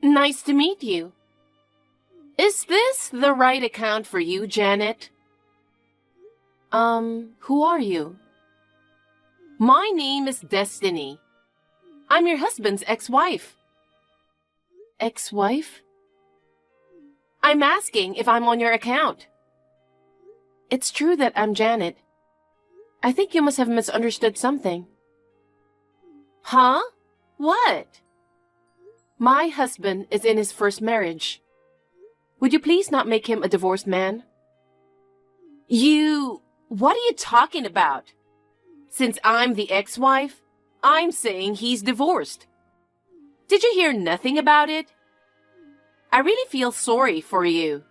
Nice to meet you. Is this the right account for you, Janet? Who are you? My name is Destiny. I'm your husband's ex-wife. Ex-wife? I'm asking if I'm on your account. It's true that I'm Janet. I think you must have misunderstood something. Huh? What? My husband is in his first marriage. Would you please not make him a divorced man? What are you talking about? Since I'm the ex-wife, I'm saying he's divorced. Did you hear nothing about it? I really feel sorry for you.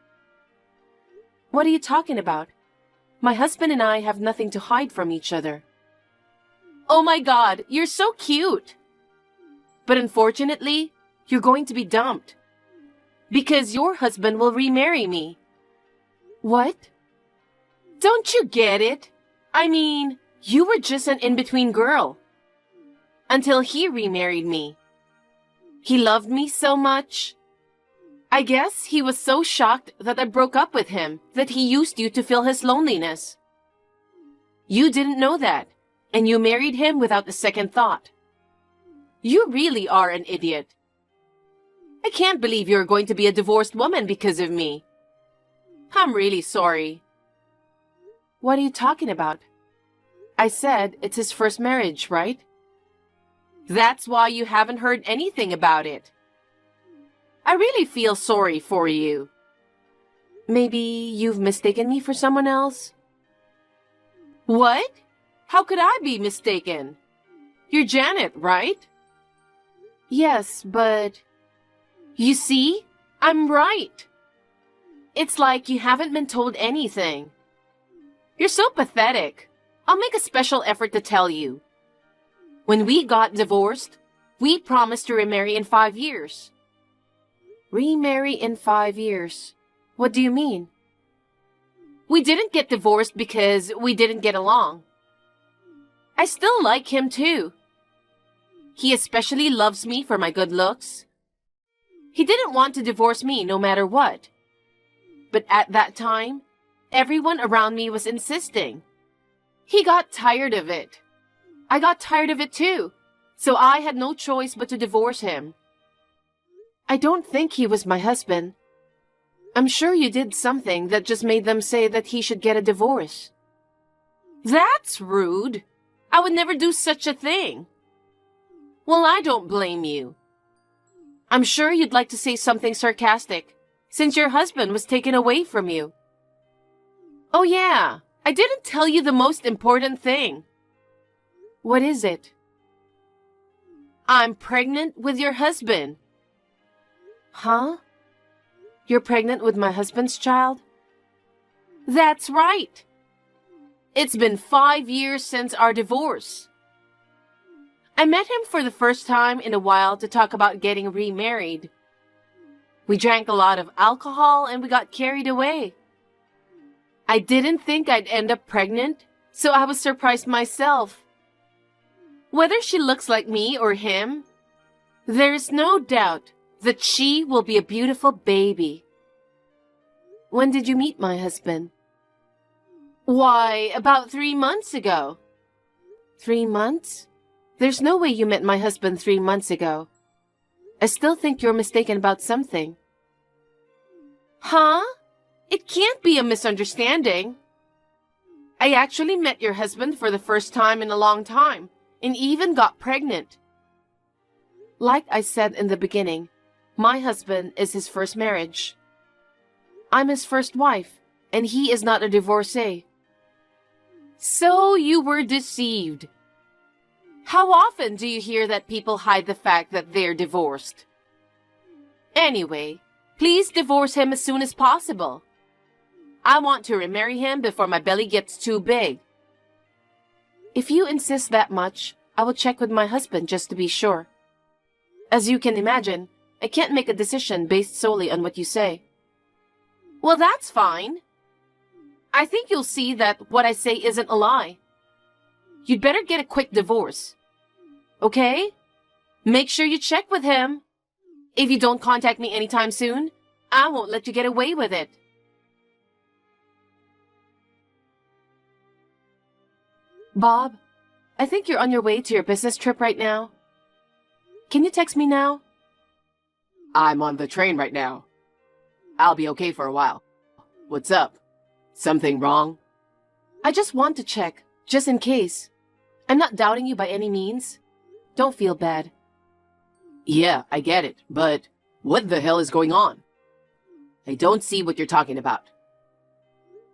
What are you talking about? My husband and I have nothing to hide from each other. Oh my God, you're so cute. But unfortunately, you're going to be dumped. Because your husband will remarry me. What? Don't you get it? I mean, you were just an in-between girl. Until he remarried me. He loved me so much. I guess he was so shocked that I broke up with him that he used you to fill his loneliness. You didn't know that, and you married him without a second thought. You really are an idiot. I can't believe you're going to be a divorced woman because of me. I'm really sorry. What are you talking about? I said it's his first marriage, right? That's why you haven't heard anything about it. I really feel sorry for you. Maybe you've mistaken me for someone else? What? How could I be mistaken? You're Janet, right? Yes, but... You see? I'm right. It's like you haven't been told anything. You're so pathetic. I'll make a special effort to tell you. When we got divorced, we promised to remarry in 5 years. Remarry in 5 years? What do you mean? We didn't get divorced because we didn't get along. I still like him too. He especially loves me for my good looks. He didn't want to divorce me no matter what. But at that time, everyone around me was insisting. He got tired of it. I got tired of it too, so I had no choice but to divorce him. I don't think he was my husband. I'm sure you did something that just made them say that he should get a divorce. That's rude. I would never do such a thing. Well, I don't blame you. I'm sure you'd like to say something sarcastic, since your husband was taken away from you. Oh yeah, I didn't tell you the most important thing. What is it? I'm pregnant with your husband. Huh? You're pregnant with my husband's child? That's right. It's been 5 years since our divorce. I met him for the first time in a while to talk about getting remarried. We drank a lot of alcohol and we got carried away. I didn't think I'd end up pregnant, so I was surprised myself. Whether she looks like me or him, there's no doubt that she will be a beautiful baby. When did you meet my husband? Why, about 3 months ago. 3 months? There's no way you met my husband 3 months ago. I still think you're mistaken about something. Huh? It can't be a misunderstanding. I actually met your husband for the first time in a long time, and even got pregnant. Like I said in the beginning, my husband is his first marriage. I'm his first wife, and he is not a divorcee. So you were deceived. How often do you hear that people hide the fact that they're divorced? Anyway, please divorce him as soon as possible. I want to remarry him before my belly gets too big. If you insist that much, I will check with my husband just to be sure. As you can imagine, I can't make a decision based solely on what you say. Well, that's fine. I think you'll see that what I say isn't a lie. You'd better get a quick divorce. Okay? Make sure you check with him. If you don't contact me anytime soon, I won't let you get away with it. Bob, I think you're on your way to your business trip right now. Can you text me now? I'm on the train right now. I'll be okay for a while. What's up? Something wrong? I just want to check, just in case. I'm not doubting you by any means. Don't feel bad. Yeah, I get it, but what the hell is going on? I don't see what you're talking about.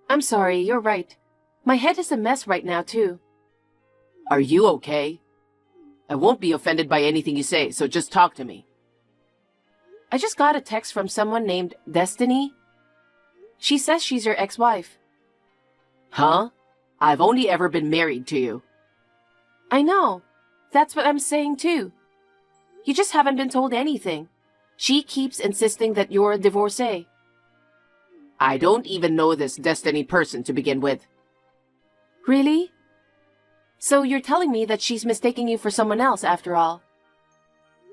I'm sorry, you're right. My head is a mess right now, too. Are you okay? I won't be offended by anything you say, so just talk to me. I just got a text from someone named Destiny. She says she's your ex-wife. Huh? I've only ever been married to you. I know. That's what I'm saying too. You just haven't been told anything. She keeps insisting that you're a divorcee. I don't even know this Destiny person to begin with. Really? So you're telling me that she's mistaking you for someone else after all?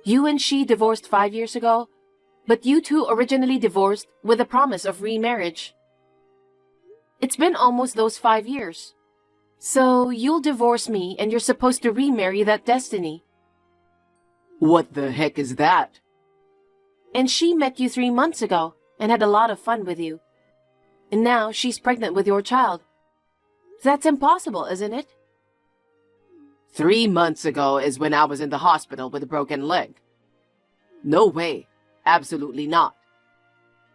You and she divorced 5 years ago, but you two originally divorced with a promise of remarriage. It's been almost those 5 years. So you'll divorce me and you're supposed to remarry that Destiny. What the heck is that? And she met you 3 months ago and had a lot of fun with you. And now she's pregnant with your child. That's impossible, isn't it? 3 months ago is when I was in the hospital with a broken leg. No way. Absolutely not.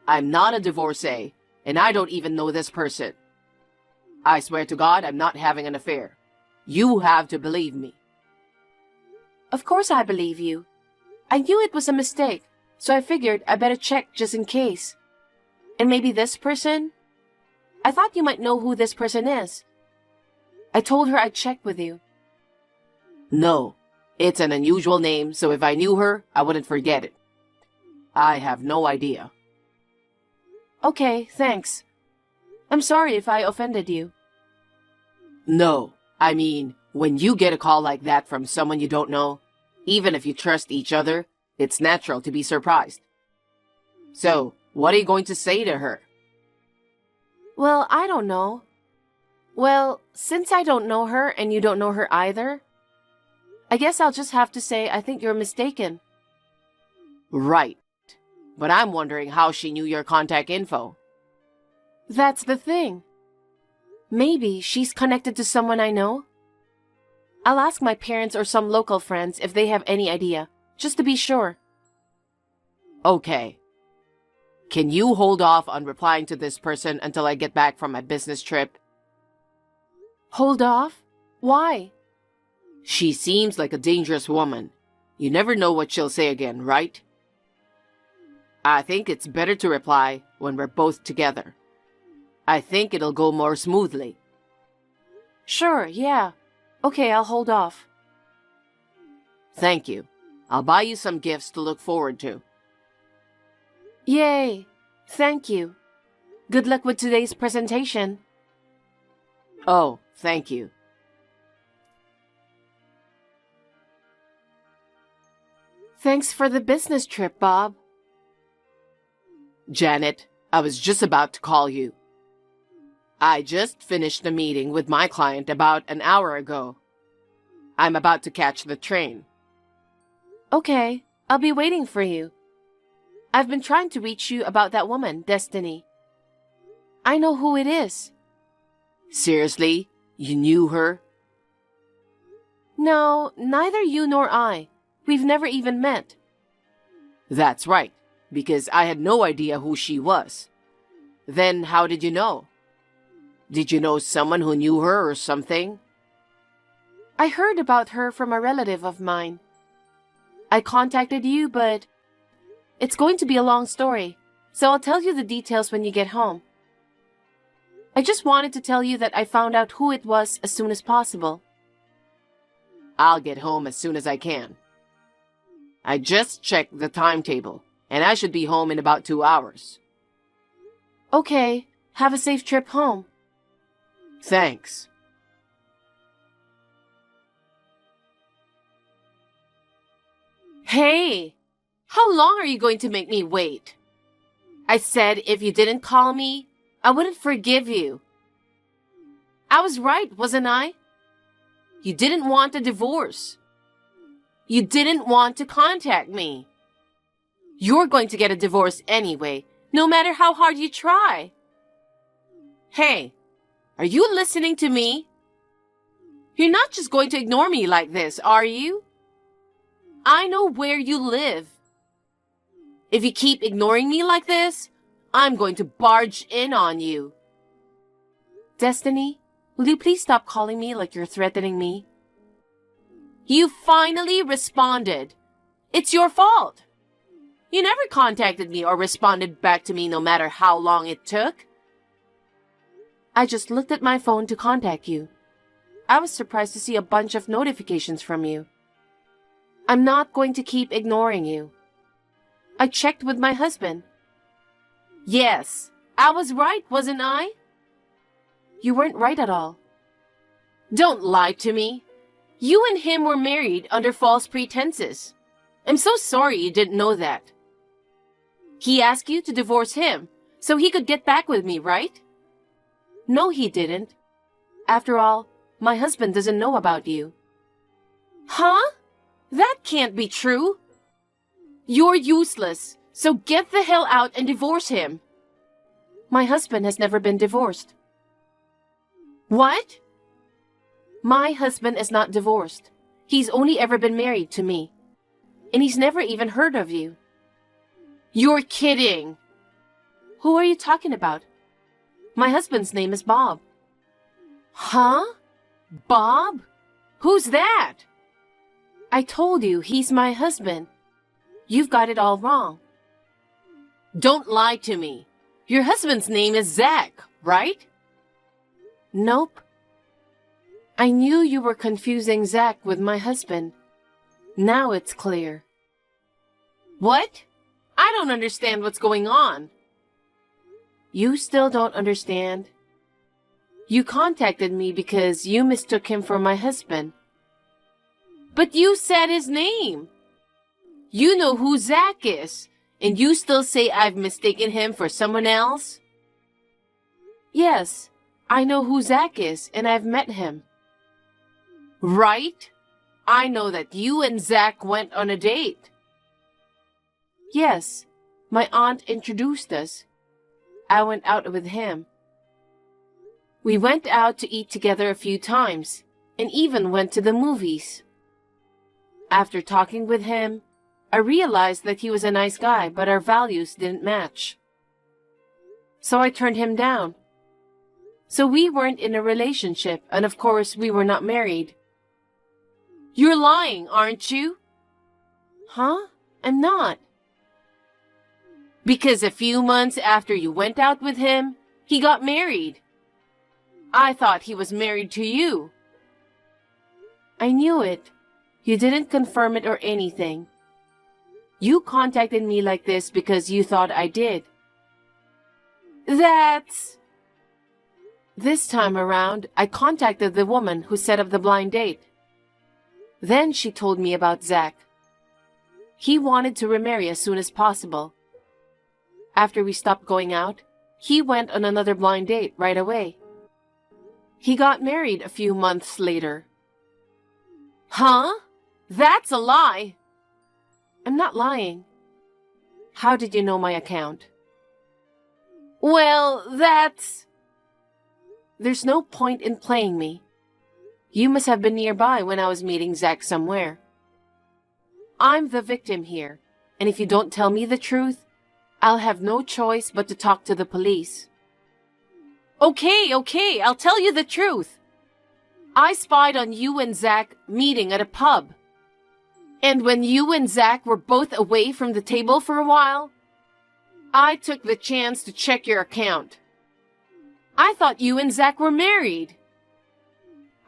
I'm not a divorcee, and I don't even know this person. I swear to God, I'm not having an affair. You have to believe me. Of course I believe you. I knew it was a mistake, so I figured I better check just in case. And maybe this person? I thought you might know who this person is. I told her I'd check with you. No, it's an unusual name, so if I knew her, I wouldn't forget it. I have no idea. Okay, thanks. I'm sorry if I offended you. No, I mean, when you get a call like that from someone you don't know, even if you trust each other, it's natural to be surprised. So, what are you going to say to her? Well, I don't know. Well, since I don't know her and you don't know her either, I guess I'll just have to say I think you're mistaken. Right. But I'm wondering how she knew your contact info. That's the thing. Maybe she's connected to someone I know. I'll ask my parents or some local friends if they have any idea, just to be sure. Okay. Can you hold off on replying to this person until I get back from my business trip? Hold off? Why? She seems like a dangerous woman. You never know what she'll say again, right? I think it's better to reply when we're both together. I think it'll go more smoothly. Sure, yeah. Okay, I'll hold off. Thank you. I'll buy you some gifts to look forward to. Yay! Thank you. Good luck with today's presentation. Oh, thank you. Thanks for the business trip, Bob. Janet, I was just about to call you. I just finished a meeting with my client about an hour ago. I'm about to catch the train. Okay, I'll be waiting for you. I've been trying to reach you about that woman, Destiny. I know who it is. Seriously? You knew her? No, neither you nor I. We've never even met. That's right, because I had no idea who she was. Then how did you know? Did you know someone who knew her or something? I heard about her from a relative of mine. I contacted you, but it's going to be a long story, so I'll tell you the details when you get home. I just wanted to tell you that I found out who it was as soon as possible. I'll get home as soon as I can. I just checked the timetable, and I should be home in about 2 hours. Okay, have a safe trip home. Thanks. Hey, How long are you going to make me wait? I said if you didn't call me, I wouldn't forgive you. I was right, wasn't I? You didn't want a divorce. You didn't want to contact me. You're going to get a divorce anyway, no matter how hard you try. Hey, are you listening to me? You're not just going to ignore me like this, are you? I know where you live. If you keep ignoring me like this, I'm going to barge in on you. Destiny, will you please stop calling me like you're threatening me? You finally responded. It's your fault. You never contacted me or responded back to me no matter how long it took. I just looked at my phone to contact you. I was surprised to see a bunch of notifications from you. I'm not going to keep ignoring you. I checked with my husband. Yes, I was right, wasn't I? You weren't right at all. Don't lie to me. You and him were married under false pretenses. I'm so sorry you didn't know that. He asked you to divorce him so he could get back with me, right? No, he didn't. After all, my husband doesn't know about you. Huh? That can't be true. You're useless, so get the hell out and divorce him. My husband has never been divorced. What? My husband is not divorced. He's only ever been married to me. And he's never even heard of you. You're kidding. Who are you talking about? My husband's name is Bob. Huh? Bob? Who's that? I told you he's my husband. You've got it all wrong. Don't lie to me. Your husband's name is Zach, right? Nope. I knew you were confusing Zach with my husband. Now it's clear. What? I don't understand what's going on. You still don't understand? You contacted me because you mistook him for my husband. But you said his name. You know who Zach is, and you still say I've mistaken him for someone else? Yes, I know who Zach is, and I've met him. Right? I know that you and Zach went on a date. Yes, my aunt introduced us. I went out with him. We went out to eat together a few times, and even went to the movies. After talking with him, I realized that he was a nice guy, but our values didn't match. So I turned him down. So we weren't in a relationship, and of course we were not married. You're lying, aren't you? Huh? I'm not. Because a few months after you went out with him, he got married. I thought he was married to you. I knew it. You didn't confirm it or anything. You contacted me like this because you thought I did. That's... This time around, I contacted the woman who set up the blind date. Then she told me about Zach. He wanted to remarry as soon as possible. After we stopped going out, he went on another blind date right away. He got married a few months later. Huh? That's a lie. I'm not lying. How did you know my account? Well, that's... There's no point in playing me. You must have been nearby when I was meeting Zach somewhere. I'm the victim here, and if you don't tell me the truth, I'll have no choice but to talk to the police. Okay, I'll tell you the truth. I spied on you and Zach meeting at a pub. And when you and Zach were both away from the table for a while, I took the chance to check your account. I thought you and Zach were married.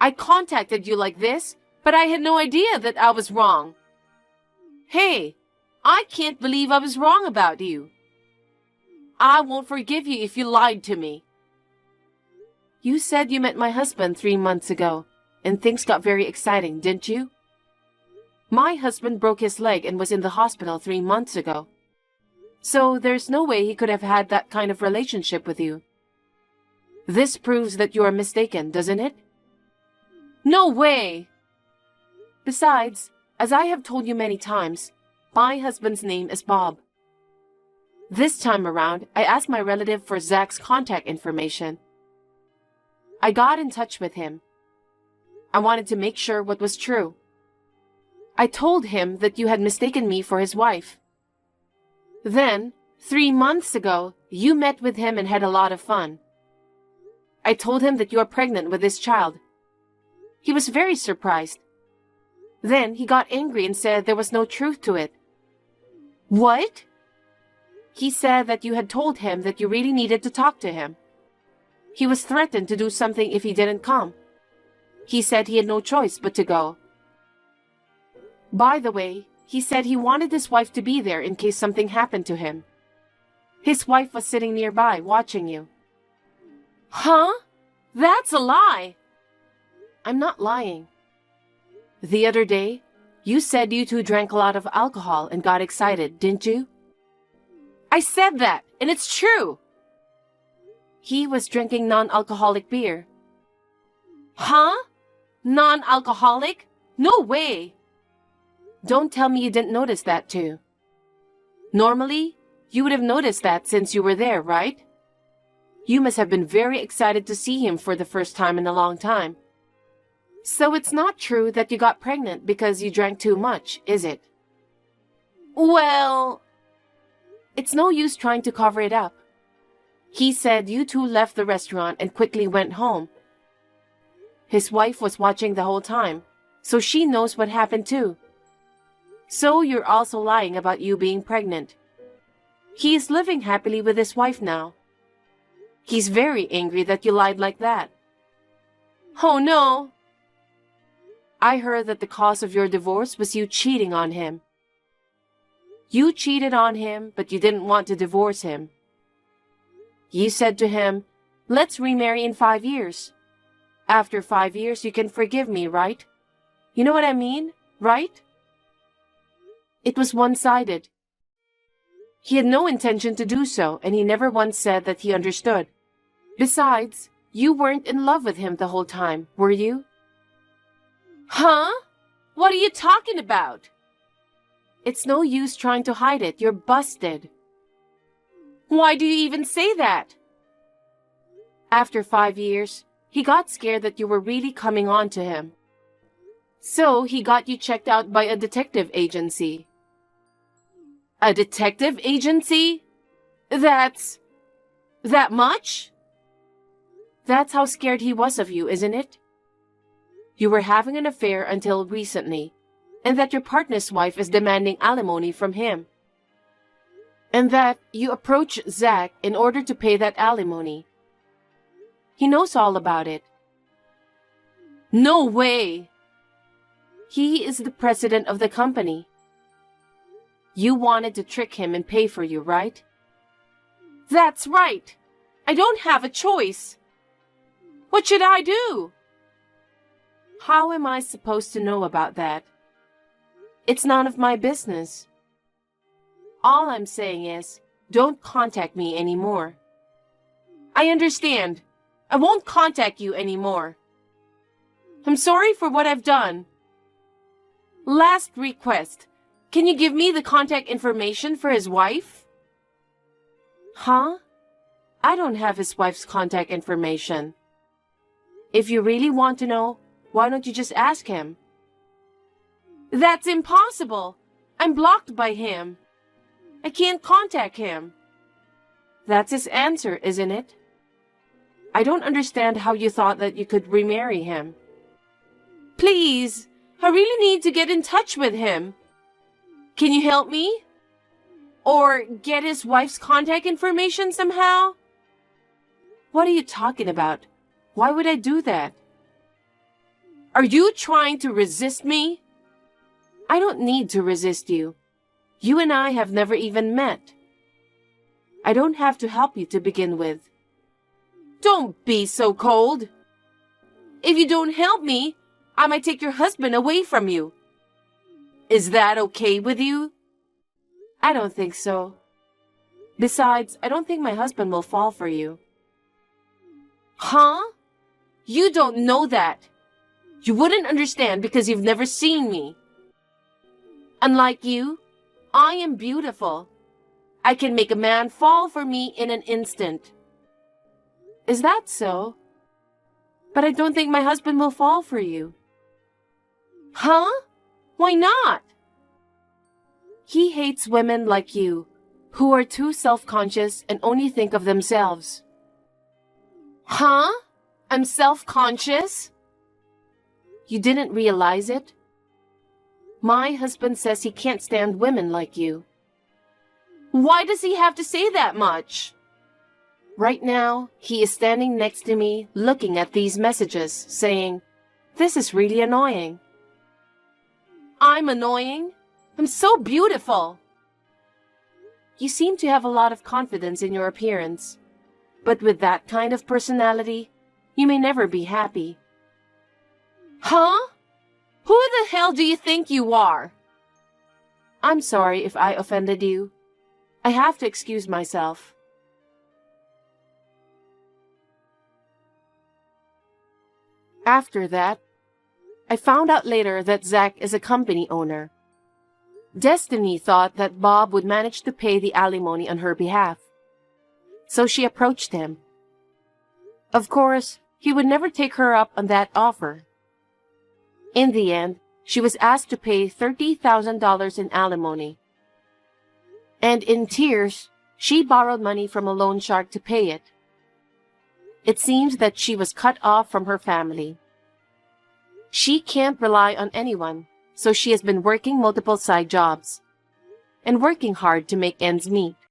I contacted you like this, but I had no idea that I was wrong. Hey, I can't believe I was wrong about you. I won't forgive you if you lied to me. You said you met my husband 3 months ago, and things got very exciting, didn't you? My husband broke his leg and was in the hospital 3 months ago. So there's no way he could have had that kind of relationship with you. This proves that you are mistaken, doesn't it? No way! Besides, as I have told you many times, my husband's name is Bob. This time around, I asked my relative for Zach's contact information. I got in touch with him. I wanted to make sure what was true. I told him that you had mistaken me for his wife. Then, 3 months ago, you met with him and had a lot of fun. I told him that you are pregnant with this child. He was very surprised. Then he got angry and said there was no truth to it. What? He said that you had told him that you really needed to talk to him. He was threatened to do something if he didn't come. He said he had no choice but to go. By the way, he said he wanted his wife to be there in case something happened to him. His wife was sitting nearby watching you. Huh? That's a lie! I'm not lying. The other day, you said you two drank a lot of alcohol and got excited, didn't you? I said that, and it's true! He was drinking non-alcoholic beer. Huh? Non-alcoholic? No way! Don't tell me you didn't notice that too. Normally, you would have noticed that since you were there, right? You must have been very excited to see him for the first time in a long time. So it's not true that you got pregnant because you drank too much, is it? Well, it's no use trying to cover it up. He said you two left the restaurant and quickly went home. His wife was watching the whole time, so she knows what happened too. So you're also lying about you being pregnant. He is living happily with his wife now. He's very angry that you lied like that. Oh no! I heard that the cause of your divorce was you cheating on him. You cheated on him, but you didn't want to divorce him. You said to him, let's remarry in 5 years. After 5 years, you can forgive me, right? You know what I mean, right? It was one-sided. He had no intention to do so, and he never once said that he understood. Besides, you weren't in love with him the whole time, were you? Huh? What are you talking about? It's no use trying to hide it. You're busted. Why do you even say that? After 5 years, he got scared that you were really coming on to him. So he got you checked out by a detective agency. A detective agency? That's that much? That's how scared he was of you, isn't it? You were having an affair until recently, and that your partner's wife is demanding alimony from him. And that you approach Zach in order to pay that alimony. He knows all about it. No way! He is the president of the company. You wanted to trick him and pay for you, right? That's right! I don't have a choice! What should I do? How am I supposed to know about that? It's none of my business. All I'm saying is, don't contact me anymore. I understand. I won't contact you anymore. I'm sorry for what I've done. Last request. Can you give me the contact information for his wife? Huh? I don't have his wife's contact information. If you really want to know, why don't you just ask him? That's impossible. I'm blocked by him. I can't contact him. That's his answer, isn't it? I don't understand how you thought that you could remarry him. Please, I really need to get in touch with him. Can you help me? Or get his wife's contact information somehow? What are you talking about? Why would I do that? Are you trying to resist me? I don't need to resist you. You and I have never even met. I don't have to help you to begin with. Don't be so cold. If you don't help me, I might take your husband away from you. Is that okay with you? I don't think so. Besides, I don't think my husband will fall for you. Huh? You don't know that. You wouldn't understand because you've never seen me. Unlike you, I am beautiful. I can make a man fall for me in an instant. Is that so? But I don't think my husband will fall for you. Huh? Why not? He hates women like you, who are too self-conscious and only think of themselves. Huh? I'm self-conscious? You didn't realize it? My husband says he can't stand women like you. Why does he have to say that much? Right now, he is standing next to me looking at these messages, saying, "This is really annoying." I'm annoying? I'm so beautiful. You seem to have a lot of confidence in your appearance. But with that kind of personality, you may never be happy. Huh? Who the hell do you think you are? I'm sorry if I offended you. I have to excuse myself. After that, I found out later that Zach is a company owner. Destiny thought that Bob would manage to pay the alimony on her behalf. So she approached him. Of course, he would never take her up on that offer. In the end, she was asked to pay $30,000 in alimony. And in tears, she borrowed money from a loan shark to pay it. It seems that she was cut off from her family. She can't rely on anyone, so she has been working multiple side jobs and working hard to make ends meet.